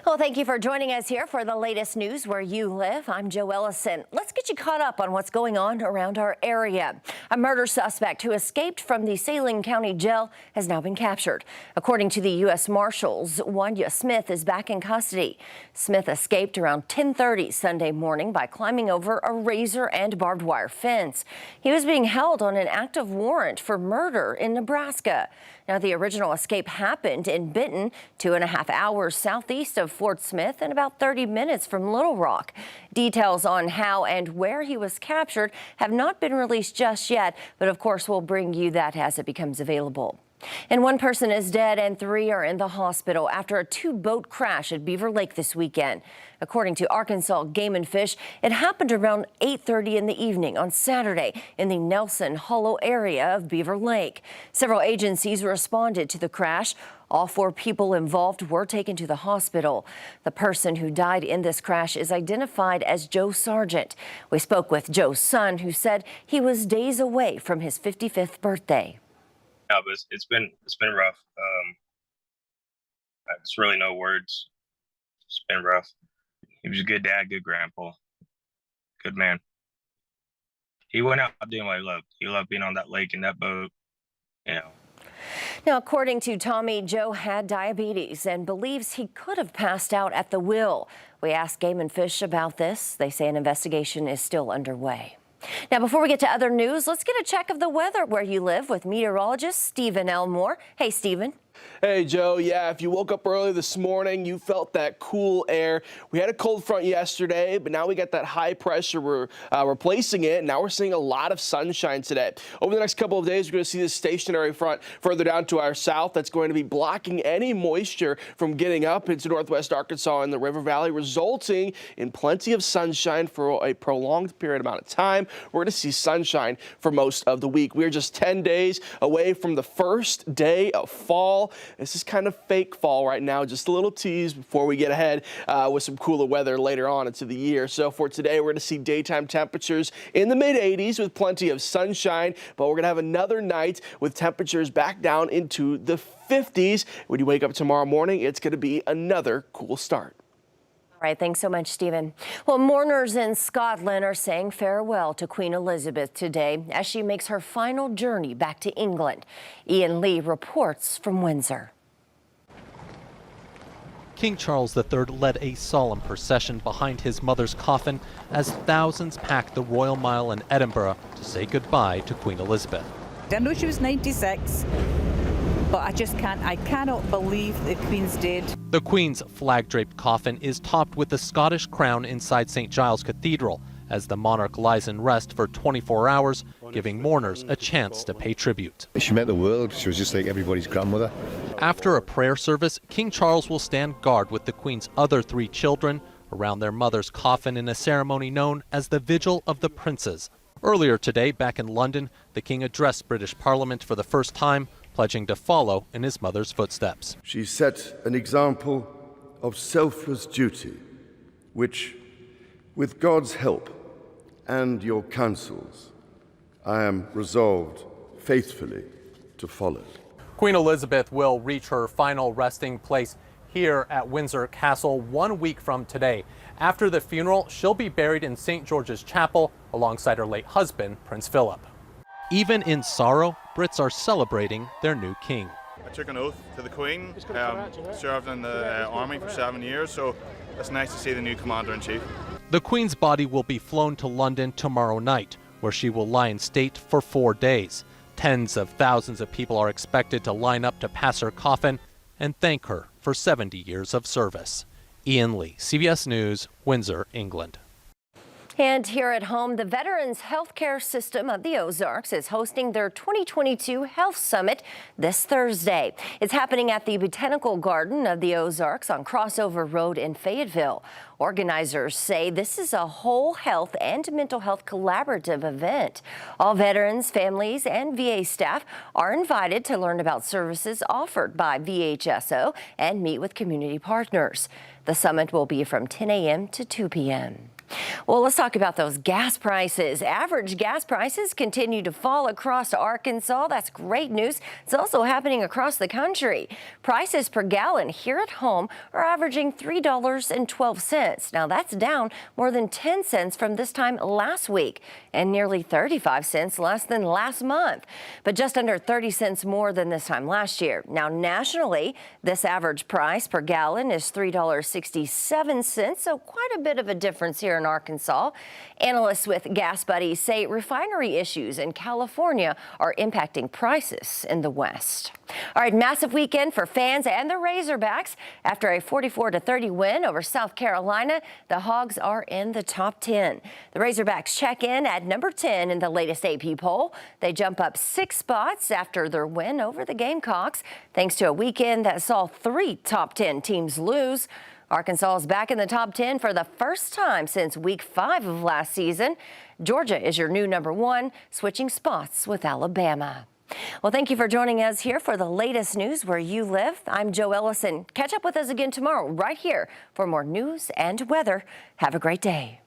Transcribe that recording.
Well, thank you for joining us here for the latest news where you live. I'm Joe Ellison. Let's get you caught up on what's going on around our area. A murder suspect who escaped from the Saline County jail has now been captured. According to the U.S. Marshals, Wanya Smith is back in custody. Smith escaped around 10:30 Sunday morning by climbing over a razor and barbed wire fence. He was being held on an active warrant for murder in Nebraska. Now, the original escape happened in Benton, 2.5 hours southeast of Fort Smith and about 30 minutes from Little Rock. Details on how and where he was captured have not been released just yet, but of course we'll bring you that as it becomes available. And one person is dead and 3 are in the hospital after a 2-boat crash at Beaver Lake this weekend. According to Arkansas Game and Fish, it happened around 8:30 in the evening on Saturday in the Nelson Hollow area of Beaver Lake. Several agencies responded to the crash. All 4 people involved were taken to the hospital. The person who died in this crash is identified as Joe Sargent. We spoke with Joe's son, who said he was days away from his 55th birthday. Yeah, but it's been rough. It's really no words. It's been rough. He was a good dad, good grandpa, good man. He went out doing what he loved. He loved being on that lake in that boat, you know. Now, according to Tommy, Joe had diabetes and believes he could have passed out at the wheel. We asked Game and Fish about this. They say an investigation is still underway. Now, before we get to other news, let's get a check of the weather where you live with meteorologist Stephen Elmore. Hey, Stephen. Hey, Joe. Yeah, if you woke up early this morning, you felt that cool air. We had a cold front yesterday, but now we got that high pressure. We're replacing it. Now we're seeing a lot of sunshine today. Over the next couple of days, we're going to see this stationary front further down to our south that's going to be blocking any moisture from getting up into northwest Arkansas and the River Valley, resulting in plenty of sunshine for a prolonged period amount of time. We're going to see sunshine for most of the week. We're just 10 days away from the first day of fall. This is kind of fake fall right now, just a little tease before we get ahead with some cooler weather later on into the year. So for today, we're going to see daytime temperatures in the mid-80s with plenty of sunshine, but we're going to have another night with temperatures back down into the 50s. When you wake up tomorrow morning, it's going to be another cool start. All right, thanks so much, Stephen. Well, mourners in Scotland are saying farewell to Queen Elizabeth today as she makes her final journey back to England. Ian Lee reports from Windsor. King Charles III led a solemn procession behind his mother's coffin as thousands packed the Royal Mile in Edinburgh to say goodbye to Queen Elizabeth. I know she was 96. But I cannot believe the Queen's dead. The Queen's flag-draped coffin is topped with the Scottish crown inside St. Giles Cathedral as the monarch lies in rest for 24 hours, giving mourners a chance to pay tribute. She meant the world. She was just like everybody's grandmother. After a prayer service, King Charles will stand guard with the Queen's other 3 children around their mother's coffin in a ceremony known as the Vigil of the Princes. Earlier today, back in London, the King addressed British Parliament for the first time, pledging to follow in his mother's footsteps. She set an example of selfless duty, which, with God's help and your counsels, I am resolved faithfully to follow. Queen Elizabeth will reach her final resting place here at Windsor Castle 1 week from today. After the funeral, she'll be buried in St. George's Chapel alongside her late husband, Prince Philip. Even in sorrow, Brits are celebrating their new king. I took an oath to the Queen, served in the army for 7 years, so it's nice to see the new Commander-in-Chief. The Queen's body will be flown to London tomorrow night, where she will lie in state for 4 days. Tens of thousands of people are expected to line up to pass her coffin and thank her for 70 years of service. Ian Lee, CBS News, Windsor, England. And here at home, the Veterans Healthcare System of the Ozarks is hosting their 2022 Health Summit this Thursday. It's happening at the Botanical Garden of the Ozarks on Crossover Road in Fayetteville. Organizers say this is a whole health and mental health collaborative event. All veterans, families, and VA staff are invited to learn about services offered by VHSO and meet with community partners. The summit will be from 10 a.m. to 2 p.m. Well, let's talk about those gas prices. Average gas prices continue to fall across Arkansas. That's great news. It's also happening across the country. Prices per gallon here at home are averaging $3.12. Now, that's down more than 10 cents from this time last week and nearly 35 cents less than last month, but just under 30 cents more than this time last year. Now, nationally, this average price per gallon is $3.67, so quite a bit of a difference here in Arkansas. Analysts with Gas Buddies say refinery issues in California are impacting prices in the West. All right, massive weekend for fans and the Razorbacks. After a 44-30 win over South Carolina, the Hogs are in the top 10. The Razorbacks check in at number 10 in the latest AP poll. They jump up 6 spots after their win over the Gamecocks, thanks to a weekend that saw 3 top 10 teams lose. Arkansas is back in the top 10 for the first time since week 5 of last season. Georgia is your new number 1, switching spots with Alabama. Well, thank you for joining us here for the latest news where you live. I'm Jo Ellison. Catch up with us again tomorrow right here for more news and weather. Have a great day.